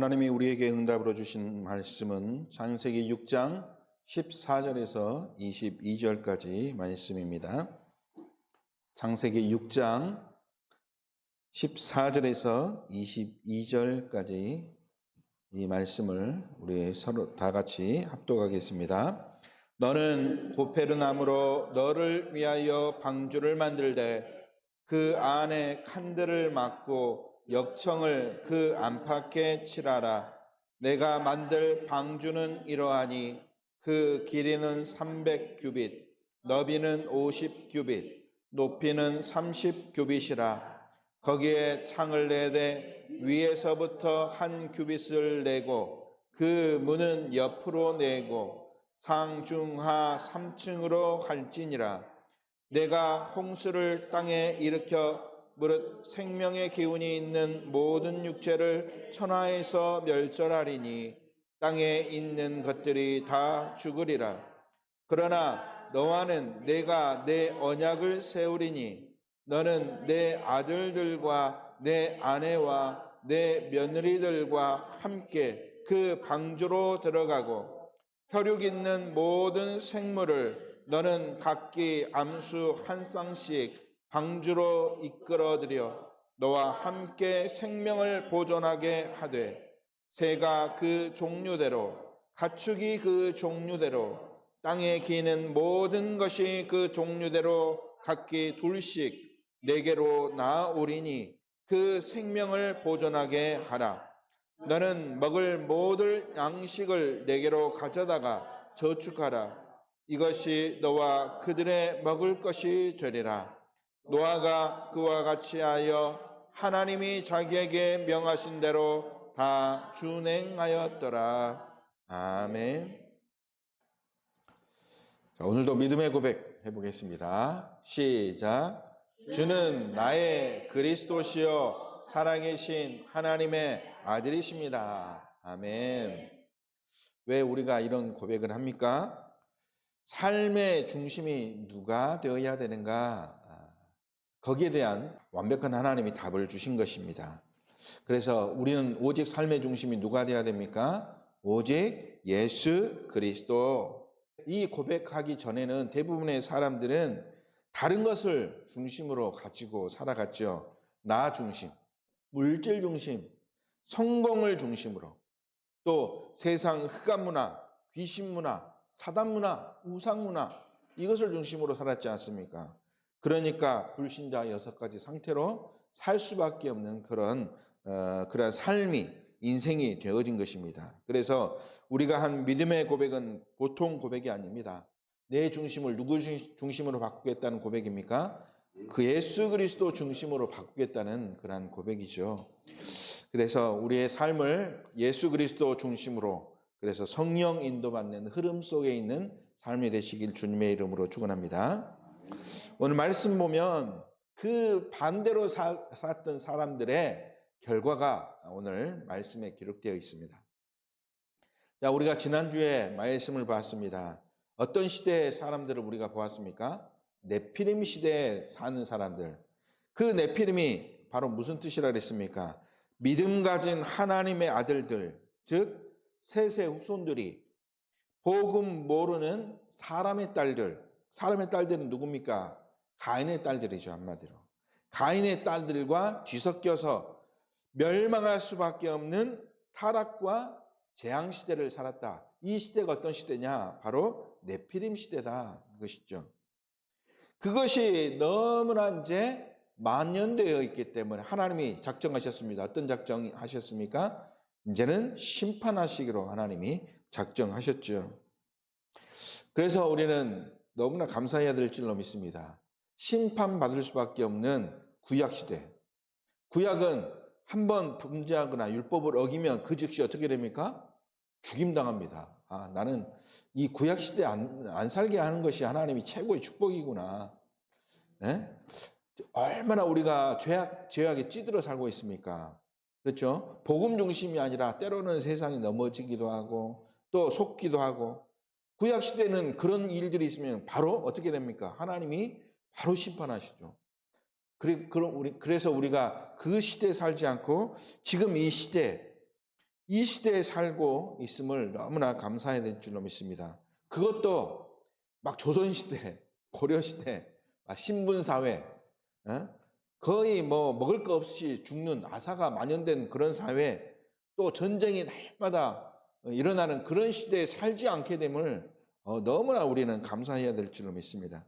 하나님이 우리에게 응답으로 주신 말씀은 창세기 6장 14절에서 22절까지 말씀입니다. 창세기 6장 14절에서 22절까지 이 말씀을 우리 서로 다 같이 합독하겠습니다. 너는 고페르나무로 너를 위하여 방주를 만들되 그 안에 칸들을 막고 역청을 그 안팎에 칠하라. 내가 만들 방주는 이러하니 그 길이는 300규빗, 너비는 50규빗, 높이는 30규빗이라. 거기에 창을 내되 위에서부터 한 규빗을 내고 그 문은 옆으로 내고 상중하 3층으로 할지니라. 내가 홍수를 땅에 일으켜 무릇 생명의 기운이 있는 모든 육체를 천하에서 멸절하리니 땅에 있는 것들이 다 죽으리라. 그러나 너와는 내가 내 언약을 세우리니 너는 내 아들들과 내 아내와 내 며느리들과 함께 그 방주로 들어가고 혈육 있는 모든 생물을 너는 각기 암수 한 쌍씩 방주로 이끌어들여 너와 함께 생명을 보존하게 하되 새가 그 종류대로 가축이 그 종류대로 땅에 기는 모든 것이 그 종류대로 각기 둘씩 내게로 나아오리니 그 생명을 보존하게 하라. 너는 먹을 모든 양식을 내게로 가져다가 저축하라. 이것이 너와 그들의 먹을 것이 되리라. 노아가 그와 같이 하여 하나님이 자기에게 명하신 대로 다 준행하였더라. 아멘. 자, 오늘도 믿음의 고백 해보겠습니다. 시작. 주는 나의 그리스도시요 살아계신 하나님의 아들이십니다. 아멘. 왜 우리가 이런 고백을 합니까? 삶의 중심이 누가 되어야 되는가? 거기에 대한 완벽한 하나님이 답을 주신 것입니다. 그래서 우리는 오직 삶의 중심이 누가 되어야 됩니까? 오직 예수 그리스도. 이 고백하기 전에는 대부분의 사람들은 다른 것을 중심으로 가지고 살아갔죠. 나 중심, 물질 중심, 성공을 중심으로, 또 세상 흑암 문화, 귀신 문화, 사단 문화, 우상 문화, 이것을 중심으로 살았지 않습니까? 그러니까 불신자 6가지 상태로 살 수밖에 없는 그런 삶이, 인생이 되어진 것입니다. 그래서 우리가 한 믿음의 고백은 보통 고백이 아닙니다. 내 중심을 누구 중심으로 바꾸겠다는 고백입니까? 그 예수 그리스도 중심으로 바꾸겠다는 그런 고백이죠. 그래서 우리의 삶을 예수 그리스도 중심으로, 그래서 성령 인도받는 흐름 속에 있는 삶이 되시길 주님의 이름으로 축원합니다. 오늘 말씀 보면 그 반대로 살았던 사람들의 결과가 오늘 말씀에 기록되어 있습니다. 자, 우리가 지난주에 말씀을 봤습니다. 어떤 시대의 사람들을 우리가 보았습니까? 네피림 시대에 사는 사람들. 그 네피림이 바로 무슨 뜻이라 그랬습니까? 믿음 가진 하나님의 아들들, 즉 셋의 후손들이 복음 모르는 사람의 딸들. 사람의 딸들은 누굽니까? 가인의 딸들이죠, 한마디로. 가인의 딸들과 뒤섞여서 멸망할 수밖에 없는 타락과 재앙 시대를 살았다. 이 시대가 어떤 시대냐? 바로 네피림 시대다. 그것이죠. 그것이 너무나 이제 만연되어 있기 때문에 하나님이 작정하셨습니다. 어떤 작정하셨습니까? 이제는 심판하시기로 하나님이 작정하셨죠. 그래서 우리는 너무나 감사해야 될 줄로 믿습니다. 심판받을 수밖에 없는 구약시대. 구약은 한번 범죄하거나 율법을 어기면 그 즉시 어떻게 됩니까? 죽임당합니다. 나는 이 구약시대에 안 살게 하는 것이 하나님이 최고의 축복이구나. 네? 얼마나 우리가 죄악에 찌들어 살고 있습니까? 그렇죠? 복음 중심이 아니라 때로는 세상이 넘어지기도 하고 또 속기도 하고, 구약시대는 그런 일들이 있으면 바로 어떻게 됩니까? 하나님이 바로 심판하시죠. 그래서 우리가 그 시대에 살지 않고 지금 이 시대, 이 시대에 살고 있음을 너무나 감사해야 될 줄로 믿습니다. 그것도 막 조선시대, 고려시대, 신분사회, 거의 뭐 먹을 거 없이 죽는 아사가 만연된 그런 사회, 또 전쟁이 날마다 일어나는 그런 시대에 살지 않게 됨을 너무나 우리는 감사해야 될 줄로 믿습니다.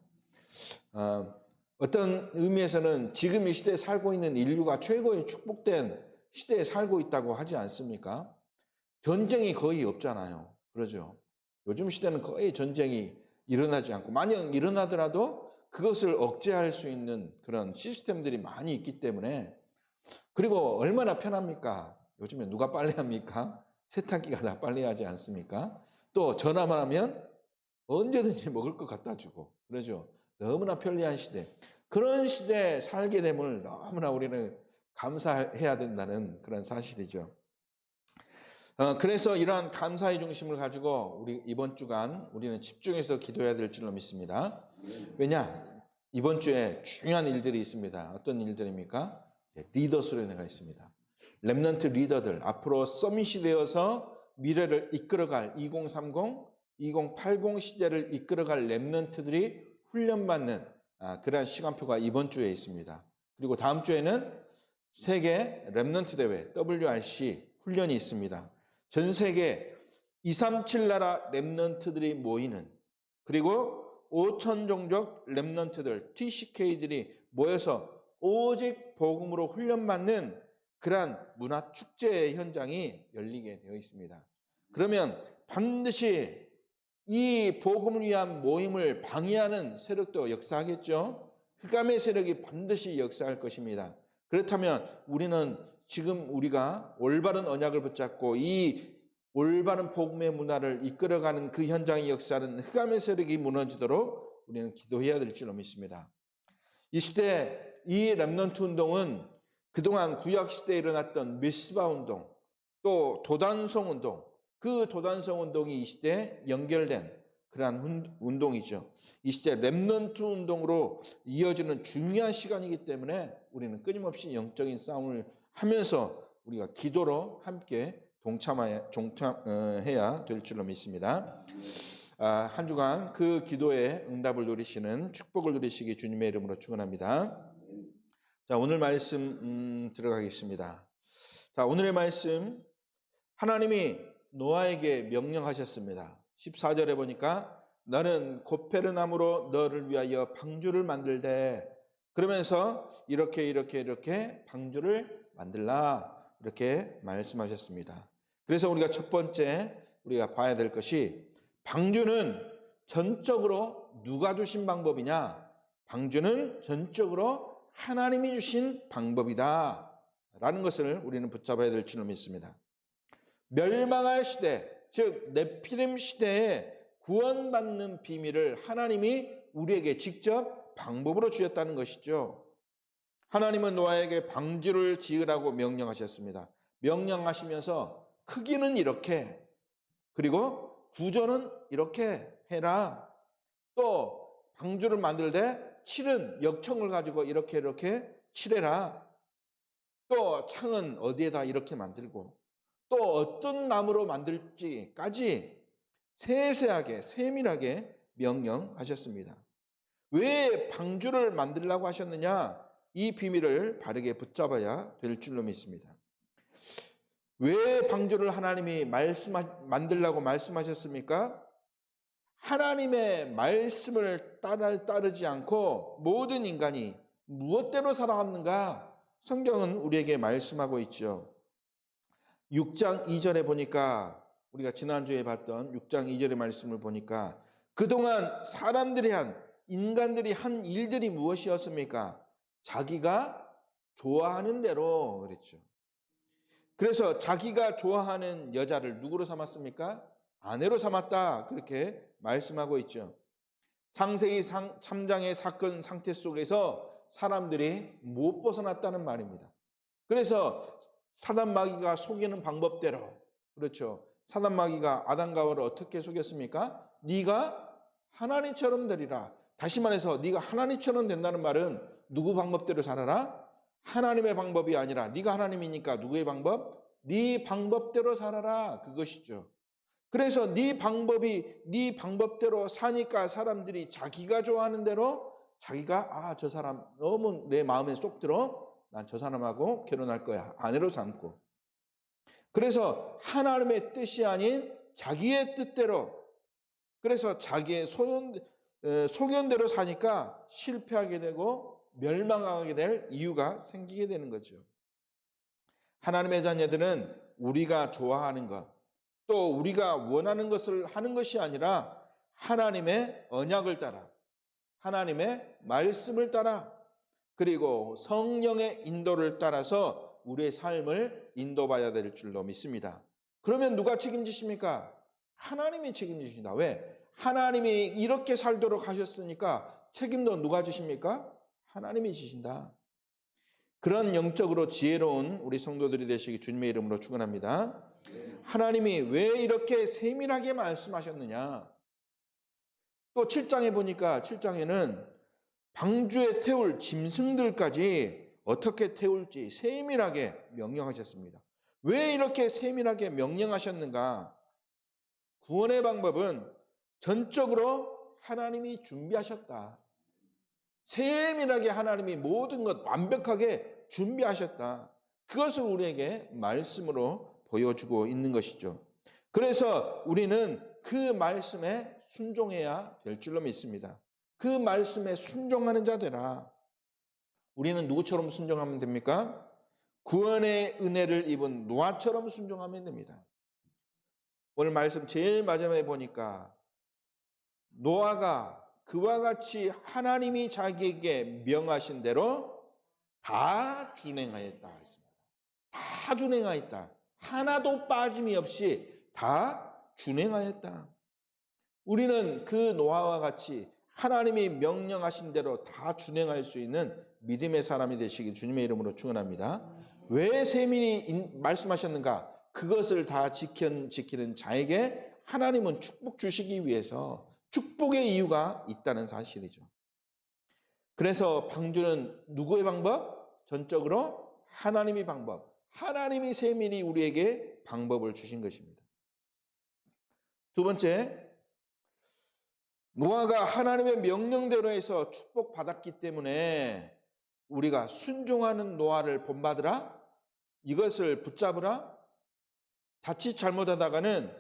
어떤 의미에서는 지금 이 시대에 살고 있는 인류가 최고의 축복된 시대에 살고 있다고 하지 않습니까? 전쟁이 거의 없잖아요. 그러죠? 요즘 시대는 거의 전쟁이 일어나지 않고, 만약 일어나더라도 그것을 억제할 수 있는 그런 시스템들이 많이 있기 때문에. 그리고 얼마나 편합니까? 요즘에 누가 빨래합니까? 세탁기가 다 빨래하지 않습니까? 또 전화만 하면 언제든지 먹을 것 갖다 주고, 그러죠? 너무나 편리한 시대. 그런 시대에 살게 됨을 너무나 우리는 감사해야 된다는 그런 사실이죠. 그래서 이러한 감사의 중심을 가지고 우리 이번 주간 우리는 집중해서 기도해야 될 줄로 믿습니다. 왜냐? 이번 주에 중요한 일들이 있습니다. 어떤 일들입니까? 리더 수련회가 있습니다. 렘넌트 리더들, 앞으로 서밋이 되어서 미래를 이끌어갈 2030, 2080 시대를 이끌어갈 렘넌트들이 훈련받는 그러한 시간표가 이번 주에 있습니다. 그리고 다음 주에는 세계 렘넌트 대회 WRC 훈련이 있습니다. 전 세계 237 나라 렘넌트들이 모이는, 그리고 5천 종족 렘넌트들 TCK들이 모여서 오직 복음으로 훈련받는 그러한 문화 축제의 현장이 열리게 되어 있습니다. 그러면 반드시 이 복음을 위한 모임을 방해하는 세력도 역사하겠죠. 흑암의 세력이 반드시 역사할 것입니다. 그렇다면 우리는 지금 우리가 올바른 언약을 붙잡고 이 올바른 복음의 문화를 이끌어가는 그 현장의 역사는 흑암의 세력이 무너지도록 우리는 기도해야 될 줄로 믿습니다. 이 시대 이 렘넌트 운동은 그동안 구약시대에 일어났던 미스바 운동, 또 도단성 운동, 그 도단성 운동이 이 시대에 연결된 그러한 운동이죠. 이 시대 렘넌트 운동으로 이어지는 중요한 시간이기 때문에 우리는 끊임없이 영적인 싸움을 하면서 우리가 기도로 함께 동참해야 될 줄로 믿습니다. 한 주간 그 기도의 응답을 누리시는 축복을 누리시기 주님의 이름으로 축원합니다. 자, 오늘 말씀 들어가겠습니다. 자, 오늘의 말씀, 하나님이 노아에게 명령하셨습니다. 14절에 보니까 너는 고페르나무로 너를 위하여 방주를 만들되, 그러면서 이렇게 방주를 만들라, 이렇게 말씀하셨습니다. 그래서 우리가 첫 번째 우리가 봐야 될 것이, 방주는 전적으로 누가 주신 방법이냐? 방주는 전적으로 하나님이 주신 방법이다 라는 것을 우리는 붙잡아야 될 줄로 믿습니다. 멸망할 시대, 즉 네피림 시대에 구원받는 비밀을 하나님이 우리에게 직접 방법으로 주셨다는 것이죠. 하나님은 노아에게 방주를 지으라고 명령하셨습니다. 명령하시면서 크기는 이렇게, 그리고 구조는 이렇게 해라. 또 방주를 만들 때 칠은 역청을 가지고 이렇게 칠해라. 또 창은 어디에다 이렇게 만들고, 또 어떤 나무로 만들지까지 세세하게 세밀하게 명령하셨습니다. 왜 방주를 만들라고 하셨느냐? 이 비밀을 바르게 붙잡아야 될 줄로 믿습니다. 왜 방주를 하나님이 만들라고 말씀하셨습니까? 하나님의 말씀을 따르지 않고 모든 인간이 무엇대로 살아갔는가? 성경은 우리에게 말씀하고 있죠. 6장 2절에 보니까, 우리가 지난주에 봤던 6장 2절의 말씀을 보니까, 그동안 인간들이 한 일들이 무엇이었습니까? 자기가 좋아하는 대로 그랬죠. 그래서 자기가 좋아하는 여자를 누구로 삼았습니까? 아내로 삼았다, 그렇게 말씀하고 있죠. 창세기 3장의 사건 상태 속에서 사람들이 못 벗어났다는 말입니다. 그래서 사단 마귀가 속이는 방법대로, 그렇죠, 사단 마귀가 아담과 하와를 어떻게 속였습니까? 네가 하나님처럼 되리라. 다시 말해서 네가 하나님처럼 된다는 말은 누구 방법대로 살아라? 하나님의 방법이 아니라, 네가 하나님이니까 누구의 방법? 네 방법대로 살아라, 그것이죠. 그래서 네 방법대로 사니까 사람들이 자기가 좋아하는 대로 자기가 저 사람 너무 내 마음에 쏙 들어, 난 저 사람하고 결혼할 거야, 아내로 삼고. 그래서 하나님의 뜻이 아닌 자기의 뜻대로, 그래서 자기의 소견대로 사니까 실패하게 되고 멸망하게 될 이유가 생기게 되는 거죠. 하나님의 자녀들은 우리가 좋아하는 것, 또 우리가 원하는 것을 하는 것이 아니라 하나님의 언약을 따라, 하나님의 말씀을 따라, 그리고 성령의 인도를 따라서 우리의 삶을 인도받아야 될 줄로 믿습니다. 그러면 누가 책임지십니까? 하나님이 책임지십니다. 왜? 하나님이 이렇게 살도록 하셨으니까 책임도 누가 지십니까? 하나님이 지신다. 그런 영적으로 지혜로운 우리 성도들이 되시기 주님의 이름으로 축원합니다. 하나님이 왜 이렇게 세밀하게 말씀하셨느냐? 또 7장에 보니까 7장에는 방주에 태울 짐승들까지 어떻게 태울지 세밀하게 명령하셨습니다. 왜 이렇게 세밀하게 명령하셨는가? 구원의 방법은 전적으로 하나님이 준비하셨다. 세밀하게 하나님이 모든 것 완벽하게 준비하셨다. 그것을 우리에게 말씀으로 보여주고 있는 것이죠. 그래서 우리는 그 말씀에 순종해야 될 줄로 믿습니다. 그 말씀에 순종하는 자 되라. 우리는 누구처럼 순종하면 됩니까? 구원의 은혜를 입은 노아처럼 순종하면 됩니다. 오늘 말씀 제일 마지막에 보니까 노아가 그와 같이 하나님이 자기에게 명하신 대로 다 준행하였다. 다 준행하였다. 하나도 빠짐이 없이 다 준행하였다. 우리는 그 노아와 같이 하나님이 명령하신 대로 다 준행할 수 있는 믿음의 사람이 되시길 주님의 이름으로 축원합니다. 왜 세밀히 말씀하셨는가? 그것을 다 지키는 자에게 하나님은 축복 주시기 위해서 축복의 이유가 있다는 사실이죠. 그래서 방주는 누구의 방법? 전적으로 하나님의 방법. 하나님이 세밀히 우리에게 방법을 주신 것입니다. 두 번째, 노아가 하나님의 명령대로 해서 축복받았기 때문에 우리가 순종하는 노아를 본받으라, 이것을 붙잡으라. 자칫 잘못하다가는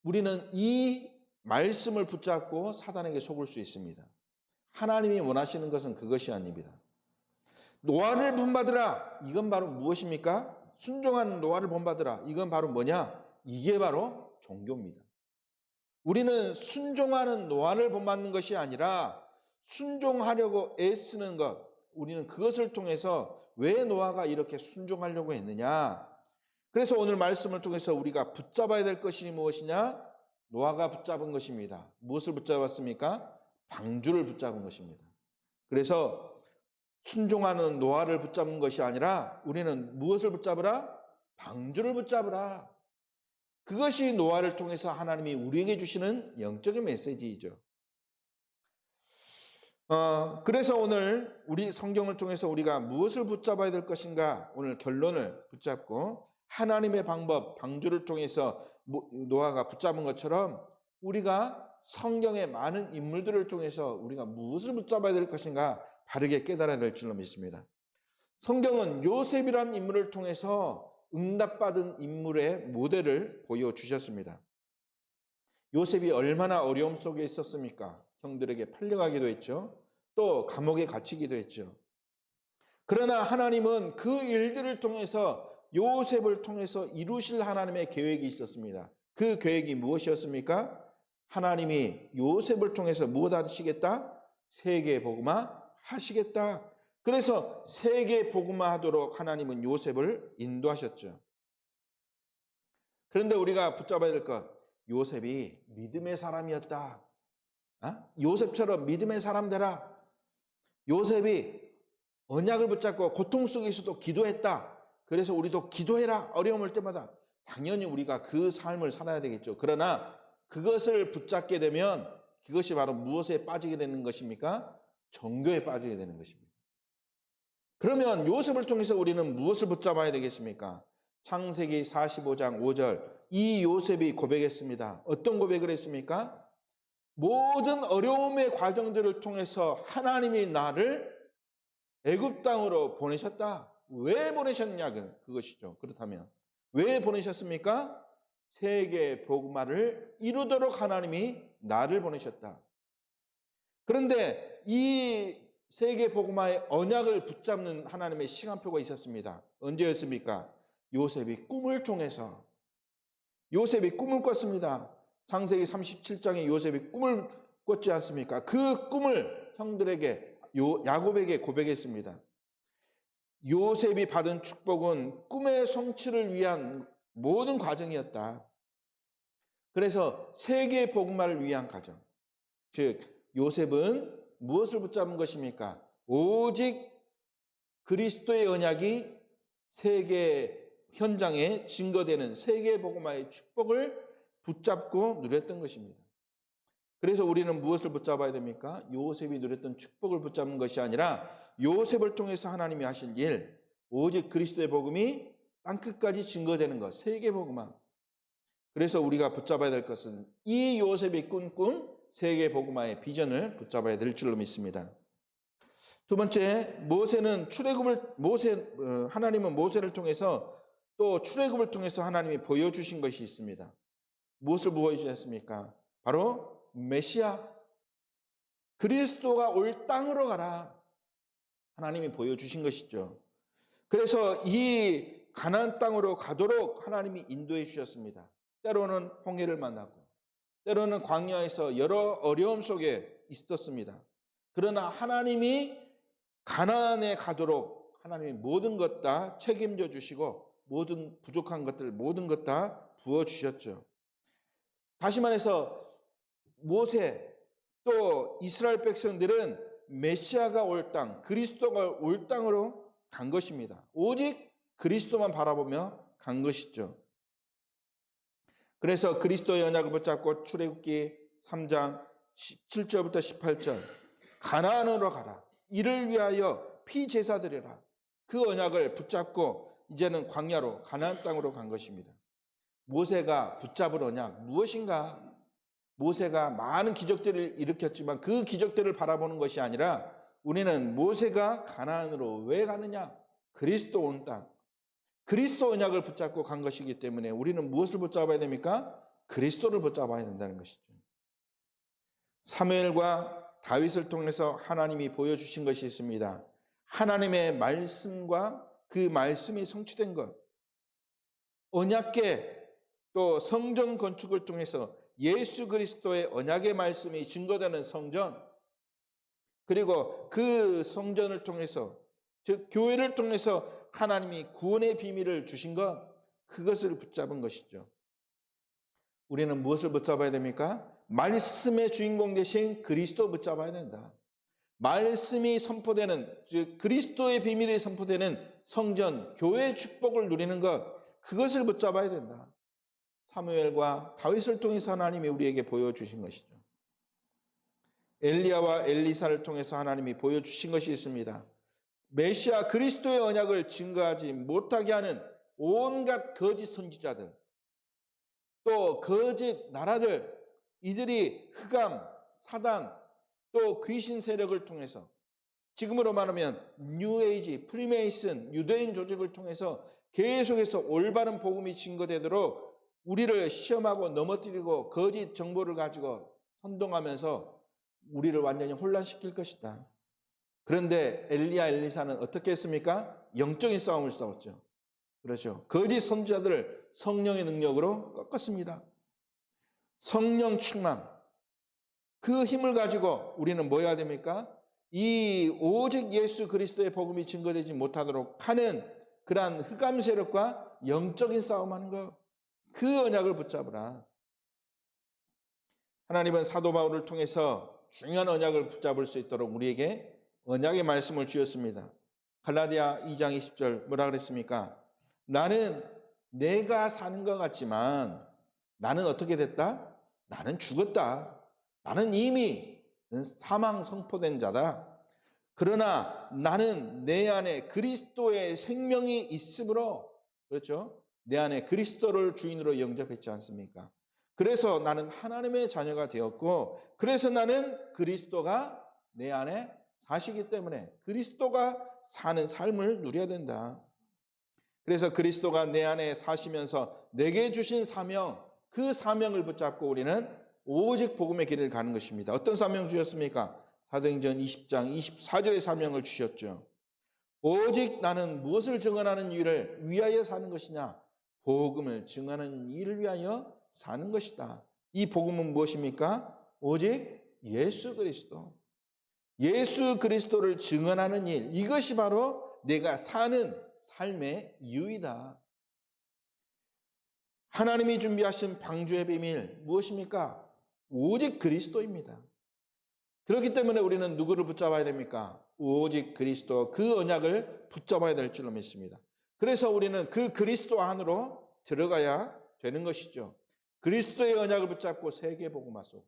우리는 이 말씀을 붙잡고 사단에게 속을 수 있습니다. 하나님이 원하시는 것은 그것이 아닙니다. 노아를 본받으라, 이건 바로 무엇입니까? 순종하는 노아를 본받으라, 이건 바로 뭐냐? 이게 바로 종교입니다. 우리는 순종하는 노아를 본받는 것이 아니라 순종하려고 애쓰는 것, 우리는 그것을 통해서 왜 노아가 이렇게 순종하려고 했느냐? 그래서 오늘 말씀을 통해서 우리가 붙잡아야 될 것이 무엇이냐? 노아가 붙잡은 것입니다. 무엇을 붙잡았습니까? 방주를 붙잡은 것입니다. 그래서 순종하는 노아를 붙잡은 것이 아니라 우리는 무엇을 붙잡으라? 방주를 붙잡으라. 그것이 노아를 통해서 하나님이 우리에게 주시는 영적인 메시지이죠. 그래서 오늘 우리 성경을 통해서 우리가 무엇을 붙잡아야 될 것인가? 오늘 결론을 붙잡고 하나님의 방법, 방주를 통해서 노아가 붙잡은 것처럼 우리가 성경의 많은 인물들을 통해서 우리가 무엇을 붙잡아야 될 것인가 바르게 깨달아야 될 줄로 믿습니다. 성경은 요셉이라는 인물을 통해서 응답받은 인물의 모델을 보여주셨습니다. 요셉이 얼마나 어려움 속에 있었습니까? 형들에게 팔려가기도 했죠. 또 감옥에 갇히기도 했죠. 그러나 하나님은 그 일들을 통해서 요셉을 통해서 이루실 하나님의 계획이 있었습니다. 그 계획이 무엇이었습니까? 하나님이 요셉을 통해서 무엇 하시겠다? 세계 복음화 하시겠다. 그래서 세계 복음화 하도록 하나님은 요셉을 인도하셨죠. 그런데 우리가 붙잡아야 될 것, 요셉이 믿음의 사람이었다. 요셉처럼 믿음의 사람 되라. 요셉이 언약을 붙잡고 고통 속에서도 기도했다. 그래서 우리도 기도해라. 어려움 올 때마다. 당연히 우리가 그 삶을 살아야 되겠죠. 그러나 그것을 붙잡게 되면 그것이 바로 무엇에 빠지게 되는 것입니까? 종교에 빠지게 되는 것입니다. 그러면 요셉을 통해서 우리는 무엇을 붙잡아야 되겠습니까? 창세기 45장 5절 이 요셉이 고백했습니다. 어떤 고백을 했습니까? 모든 어려움의 과정들을 통해서 하나님이 나를 애굽 땅으로 보내셨다. 왜 보내셨냐 그것이죠. 그렇다면 왜 보내셨습니까? 세계 복음화를 이루도록 하나님이 나를 보내셨다. 그런데 이 세계 복음화의 언약을 붙잡는 하나님의 시간표가 있었습니다. 언제였습니까? 요셉이 꿈을 통해서. 요셉이 꿈을 꿨습니다. 창세기 37장에 요셉이 꿈을 꿨지 않습니까? 그 꿈을 형들에게 야곱에게 고백했습니다. 요셉이 받은 축복은 꿈의 성취를 위한 모든 과정이었다. 그래서 세계 복음화를 위한 과정. 즉 요셉은 무엇을 붙잡은 것입니까? 오직 그리스도의 언약이 세계 현장에 증거되는 세계 복음화의 축복을 붙잡고 누렸던 것입니다. 그래서 우리는 무엇을 붙잡아야 됩니까? 요셉이 누렸던 축복을 붙잡는 것이 아니라 요셉을 통해서 하나님이 하실 일, 오직 그리스도의 복음이 땅끝까지 증거되는 것, 세계 복음화. 그래서 우리가 붙잡아야 될 것은 이 요셉이 꿈꾼 세계 복음화의 비전을 붙잡아야 될 줄로 믿습니다. 두 번째, 하나님은 모세를 통해서 또 출애굽을 통해서 하나님이 보여주신 것이 있습니다. 무엇을 보여주셨습니까? 바로 메시아, 그리스도가 올 땅으로 가라. 하나님이 보여주신 것이죠. 그래서 이 가나안 땅으로 가도록 하나님이 인도해 주셨습니다. 때로는 홍해를 만나고 때로는 광야에서 여러 어려움 속에 있었습니다. 그러나 하나님이 가나안에 가도록 하나님이 모든 것 다 책임져 주시고 모든 부족한 것들 모든 것 다 부어주셨죠. 다시 말해서 모세 또 이스라엘 백성들은 메시아가 올 땅, 그리스도가 올 땅으로 간 것입니다. 오직 그리스도만 바라보며 간 것이죠. 그래서 그리스도의 언약을 붙잡고 출애굽기 3장 7절부터 18절 가나안으로 가라. 이를 위하여 피제사 드려라. 그 언약을 붙잡고 이제는 광야로 가나안 땅으로 간 것입니다. 모세가 붙잡을 언약 무엇인가? 모세가 많은 기적들을 일으켰지만 그 기적들을 바라보는 것이 아니라 우리는 모세가 가나안으로 왜 가느냐? 그리스도 온 땅. 그리스도 언약을 붙잡고 간 것이기 때문에 우리는 무엇을 붙잡아야 됩니까? 그리스도를 붙잡아야 된다는 것이죠. 사무엘과 다윗을 통해서 하나님이 보여주신 것이 있습니다. 하나님의 말씀과 그 말씀이 성취된 것. 언약궤 또 성전 건축을 통해서 예수 그리스도의 언약의 말씀이 증거되는 성전, 그리고 그 성전을 통해서 즉 교회를 통해서 하나님이 구원의 비밀을 주신 것, 그것을 붙잡은 것이죠. 우리는 무엇을 붙잡아야 됩니까? 말씀의 주인공 되신 그리스도 붙잡아야 된다. 말씀이 선포되는 즉 그리스도의 비밀이 선포되는 성전, 교회의 축복을 누리는 것, 그것을 붙잡아야 된다. 사무엘과 다윗을 통해서 하나님이 우리에게 보여주신 것이죠. 엘리야와 엘리사를 통해서 하나님이 보여주신 것이 있습니다. 메시아 그리스도의 언약을 증거하지 못하게 하는 온갖 거짓 선지자들, 또 거짓 나라들, 이들이 흑암, 사단, 또 귀신 세력을 통해서 지금으로 말하면 뉴에이지, 프리메이슨, 유대인 조직을 통해서 계속해서 올바른 복음이 증거되도록 우리를 시험하고 넘어뜨리고 거짓 정보를 가지고 선동하면서 우리를 완전히 혼란시킬 것이다. 그런데 엘리야, 엘리사는 어떻게 했습니까? 영적인 싸움을 싸웠죠. 그렇죠. 거짓 선지자들을 성령의 능력으로 꺾었습니다. 성령 충만. 그 힘을 가지고 우리는 뭐 해야 됩니까? 이 오직 예수 그리스도의 복음이 증거되지 못하도록 하는 그러한 흑암 세력과 영적인 싸움하는 것, 그 언약을 붙잡으라. 하나님은 사도 바울을 통해서 중요한 언약을 붙잡을 수 있도록 우리에게 언약의 말씀을 주셨습니다. 갈라디아 2장 20절 뭐라 그랬습니까? 나는 내가 사는 것 같지만 나는 어떻게 됐다? 나는 죽었다. 나는 이미 사망 선포된 자다. 그러나 나는 내 안에 그리스도의 생명이 있으므로, 그렇죠? 내 안에 그리스도를 주인으로 영접했지 않습니까? 그래서 나는 하나님의 자녀가 되었고, 그래서 나는 그리스도가 내 안에 사시기 때문에 그리스도가 사는 삶을 누려야 된다. 그래서 그리스도가 내 안에 사시면서 내게 주신 사명, 그 사명을 붙잡고 우리는 오직 복음의 길을 가는 것입니다. 어떤 사명 주셨습니까? 사도행전 20장 24절의 사명을 주셨죠. 오직 나는 무엇을 증언하는 일을 위하여 사는 것이냐? 복음을 증언하는 일을 위하여 사는 것이다. 이 복음은 무엇입니까? 오직 예수 그리스도. 예수 그리스도를 증언하는 일, 이것이 바로 내가 사는 삶의 이유이다. 하나님이 준비하신 방주의 비밀 무엇입니까? 오직 그리스도입니다. 그렇기 때문에 우리는 누구를 붙잡아야 됩니까? 오직 그리스도, 그 언약을 붙잡아야 될 줄로 믿습니다. 그래서 우리는 그 그리스도 안으로 들어가야 되는 것이죠. 그리스도의 언약을 붙잡고 세계복음화 속으로,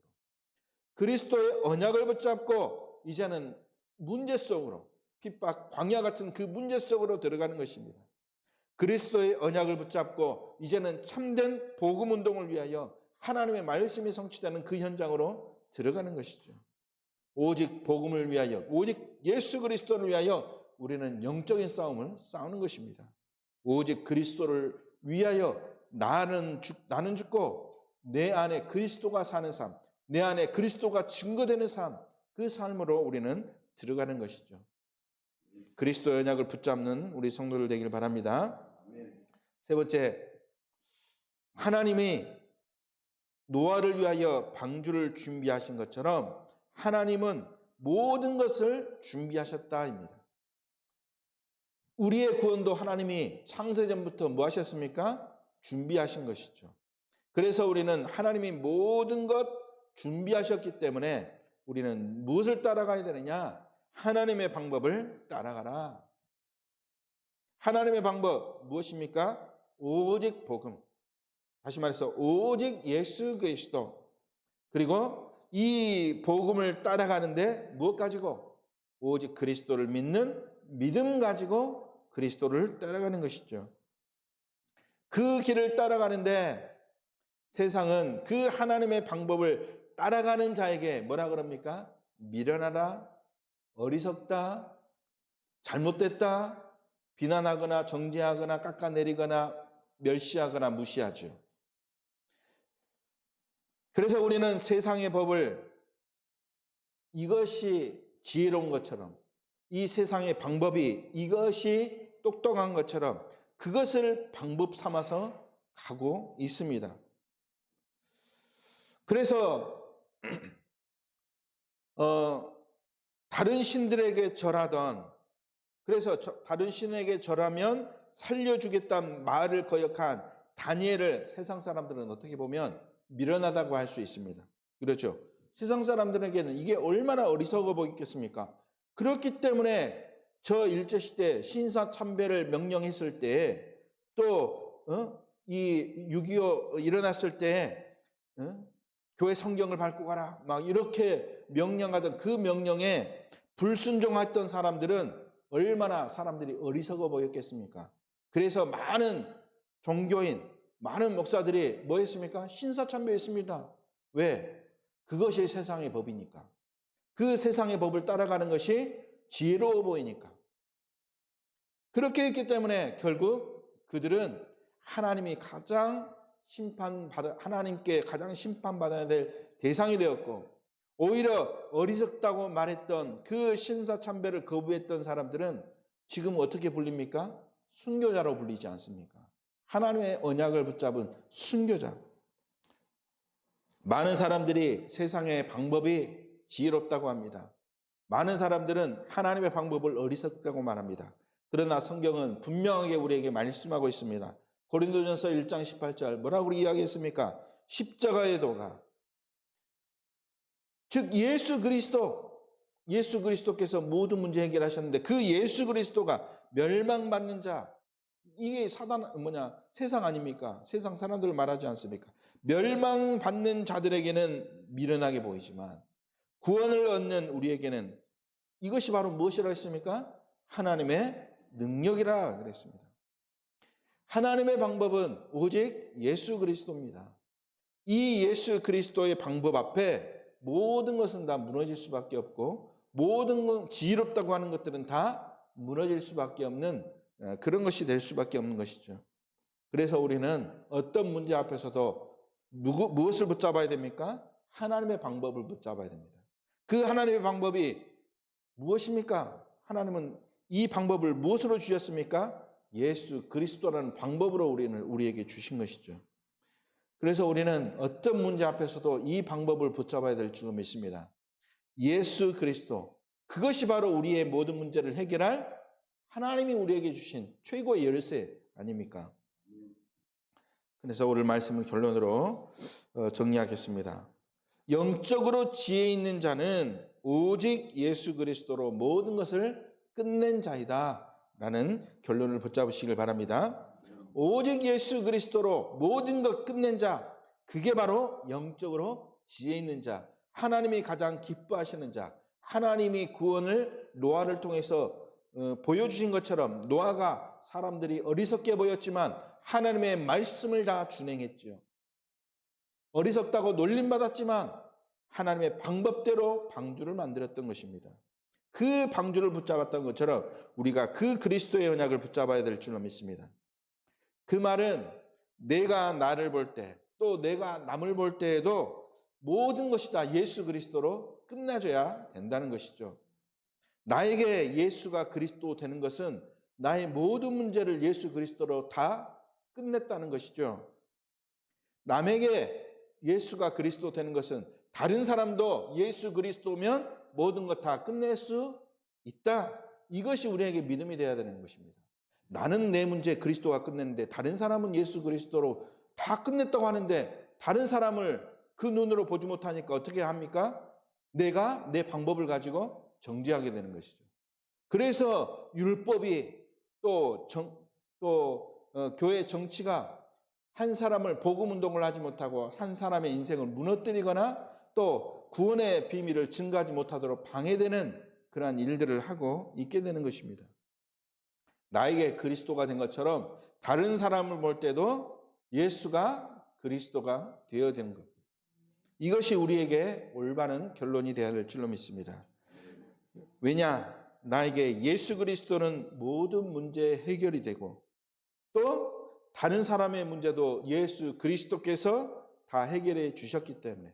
그리스도의 언약을 붙잡고 이제는 문제 속으로, 핍박, 광야 같은 그 문제 속으로 들어가는 것입니다. 그리스도의 언약을 붙잡고 이제는 참된 복음 운동을 위하여 하나님의 말씀이 성취되는 그 현장으로 들어가는 것이죠. 오직 복음을 위하여, 오직 예수 그리스도를 위하여 우리는 영적인 싸움을 싸우는 것입니다. 오직 그리스도를 위하여 나는 죽고 내 안에 그리스도가 사는 삶, 내 안에 그리스도가 증거되는 삶, 그 삶으로 우리는 들어가는 것이죠. 그리스도의 언약을 붙잡는 우리 성도들 되길 바랍니다. 세 번째, 하나님이 노아를 위하여 방주를 준비하신 것처럼 하나님은 모든 것을 준비하셨다입니다. 우리의 구원도 하나님이 창세전부터 뭐 하셨습니까? 준비하신 것이죠. 그래서 우리는 하나님이 모든 것 준비하셨기 때문에 우리는 무엇을 따라가야 되느냐? 하나님의 방법을 따라가라. 하나님의 방법 무엇입니까? 오직 복음. 다시 말해서 오직 예수 그리스도. 그리고 이 복음을 따라가는데 무엇 가지고? 오직 그리스도를 믿는 믿음 가지고 그리스도를 따라가는 것이죠. 그 길을 따라가는데 세상은 그 하나님의 방법을 따라가는 자에게 뭐라 그럽니까? 미련하다, 어리석다, 잘못됐다, 비난하거나 정죄하거나 깎아내리거나 멸시하거나 무시하죠. 그래서 우리는 세상의 법을 이것이 지혜로운 것처럼, 이 세상의 방법이 이것이 똑똑한 것처럼 그것을 방법 삼아서 가고 있습니다. 그래서 다른 신들에게 절하던, 그래서 다른 신에게 절하면 살려주겠다는 말을 거역한 다니엘을 세상 사람들은 어떻게 보면 미련하다고 할 수 있습니다. 그렇죠? 세상 사람들에게는 이게 얼마나 어리석어 보이겠습니까? 그렇기 때문에 저 일제시대 신사참배를 명령했을 때, 또 이 6.25 일어났을 때 교회 성경을 밟고 가라 막 이렇게 명령하던 그 명령에 불순종했던 사람들은 얼마나 사람들이 어리석어 보였겠습니까? 그래서 많은 종교인, 많은 목사들이 뭐 했습니까? 신사참배했습니다. 왜? 그것이 세상의 법이니까. 그 세상의 법을 따라가는 것이 지혜로워 보이니까. 그렇게 했기 때문에 결국 그들은 하나님께 가장 심판받아야 될 대상이 되었고, 오히려 어리석다고 말했던 그 신사참배를 거부했던 사람들은 지금 어떻게 불립니까? 순교자로 불리지 않습니까? 하나님의 언약을 붙잡은 순교자. 많은 사람들이 세상의 방법이 지혜롭다고 합니다. 많은 사람들은 하나님의 방법을 어리석다고 말합니다. 그러나 성경은 분명하게 우리에게 말씀하고 있습니다. 고린도전서 1장 18절 뭐라고 이야기했습니까? 십자가의 도가, 즉 예수 그리스도께서 모든 문제 해결하셨는데 그 예수 그리스도가 멸망받는 자, 이게 세상 아닙니까? 세상 사람들 말하지 않습니까? 멸망받는 자들에게는 미련하게 보이지만 구원을 얻는 우리에게는 이것이 바로 무엇이라 했습니까? 하나님의 능력이라 그랬습니다. 하나님의 방법은 오직 예수 그리스도입니다. 이 예수 그리스도의 방법 앞에 모든 것은 다 무너질 수밖에 없고 모든 건 지혜롭다고 하는 것들은 다 무너질 수밖에 없는 그런 것이 될 수밖에 없는 것이죠. 그래서 우리는 어떤 문제 앞에서도 무엇을 붙잡아야 됩니까? 하나님의 방법을 붙잡아야 됩니다. 그 하나님의 방법이 무엇입니까? 하나님은 이 방법을 무엇으로 주셨습니까? 예수 그리스도라는 방법으로 우리에게 주신 것이죠. 그래서 우리는 어떤 문제 앞에서도 이 방법을 붙잡아야 될 줄로 믿습니다. 예수 그리스도, 그것이 바로 우리의 모든 문제를 해결할 하나님이 우리에게 주신 최고의 열쇠 아닙니까? 그래서 오늘 말씀을 결론으로 정리하겠습니다. 영적으로 지혜 있는 자는 오직 예수 그리스도로 모든 것을 끝낸 자이다 라는 결론을 붙잡으시길 바랍니다. 오직 예수 그리스도로 모든 것 끝낸 자, 그게 바로 영적으로 지혜 있는 자, 하나님이 가장 기뻐하시는 자, 하나님이 구원을 노아를 통해서 보여주신 것처럼 노아가 사람들이 어리석게 보였지만 하나님의 말씀을 다 준행했죠. 어리석다고 놀림받았지만 하나님의 방법대로 방주를 만들었던 것입니다. 그 방주를 붙잡았던 것처럼 우리가 그 그리스도의 언약을 붙잡아야 될 줄로 믿습니다. 그 말은 내가 나를 볼 때, 또 내가 남을 볼 때에도 모든 것이 다 예수 그리스도로 끝나줘야 된다는 것이죠. 나에게 예수가 그리스도 되는 것은 나의 모든 문제를 예수 그리스도로 다 끝냈다는 것이죠. 남에게 예수가 그리스도 되는 것은 다른 사람도 예수 그리스도면 모든 것 다 끝낼 수 있다. 이것이 우리에게 믿음이 되어야 되는 것입니다. 나는 내 문제 그리스도가 끝냈는데 다른 사람은 예수 그리스도로 다 끝냈다고 하는데 다른 사람을 그 눈으로 보지 못하니까 어떻게 합니까? 내가 내 방법을 가지고 정죄하게 되는 것이죠. 그래서 율법이 또 교회 정치가 한 사람을 복음 운동을 하지 못하고 한 사람의 인생을 무너뜨리거나 또 구원의 비밀을 증가하지 못하도록 방해되는 그러한 일들을 하고 있게 되는 것입니다. 나에게 그리스도가 된 것처럼 다른 사람을 볼 때도 예수가 그리스도가 되어야 되는 것. 이것이 우리에게 올바른 결론이 되어야 될 줄로 믿습니다. 왜냐? 나에게 예수 그리스도는 모든 문제 해결이 되고 또 다른 사람의 문제도 예수 그리스도께서 다 해결해 주셨기 때문에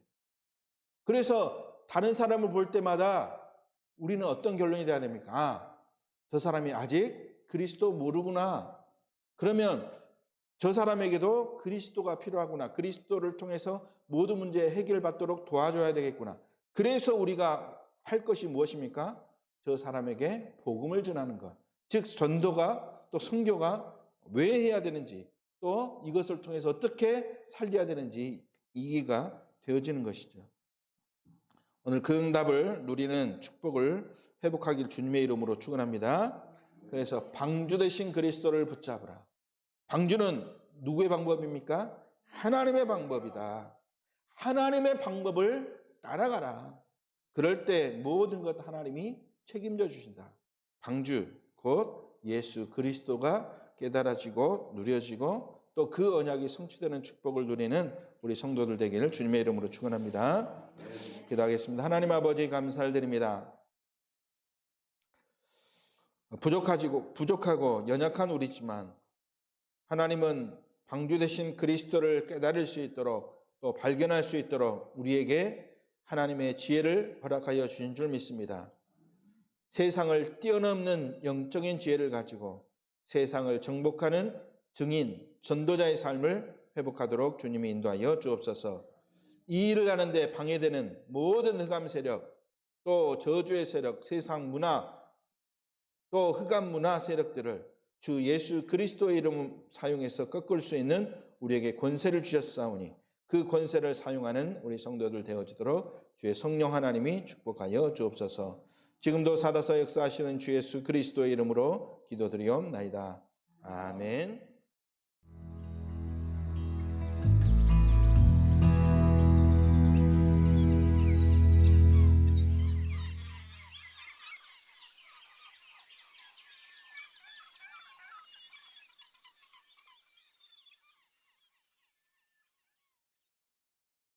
그래서 다른 사람을 볼 때마다 우리는 어떤 결론이 돼야 됩니까? 아, 저 사람이 아직 그리스도 모르구나. 그러면 저 사람에게도 그리스도가 필요하구나. 그리스도를 통해서 모든 문제 해결받도록 도와줘야 되겠구나. 그래서 우리가 할 것이 무엇입니까? 저 사람에게 복음을 전하는 것. 즉 전도가 또 선교가 왜 해야 되는지 또 이것을 통해서 어떻게 살려야 되는지 이해가 되어지는 것이죠. 오늘 그 응답을 누리는 축복을 회복하길 주님의 이름으로 축원합니다. 그래서 방주 되신 그리스도를 붙잡으라. 방주는 누구의 방법입니까? 하나님의 방법이다. 하나님의 방법을 따라가라. 그럴 때 모든 것 하나님이 책임져 주신다. 방주 곧 예수 그리스도가 깨달아지고 누려지고 또 그 언약이 성취되는 축복을 누리는 우리 성도들 되기를 주님의 이름으로 축원합니다. 기도하겠습니다. 하나님 아버지 감사를 드립니다. 부족하고 연약한 우리지만 하나님은 방주 되신 그리스도를 깨달을 수 있도록 또 발견할 수 있도록 우리에게 하나님의 지혜를 허락하여 주신 줄 믿습니다. 세상을 뛰어넘는 영적인 지혜를 가지고 세상을 정복하는 증인, 전도자의 삶을 회복하도록 주님이 인도하여 주옵소서. 이 일을 하는데 방해되는 모든 흑암 세력, 또 저주의 세력, 세상 문화, 또 흑암 문화 세력들을 주 예수 그리스도의 이름을 사용해서 꺾을 수 있는 우리에게 권세를 주셨사오니 그 권세를 사용하는 우리 성도들 되어지도록 주의 성령 하나님이 축복하여 주옵소서. 지금도 살아서 역사하시는 주 예수 그리스도의 이름으로 기도드리옵나이다. 아멘.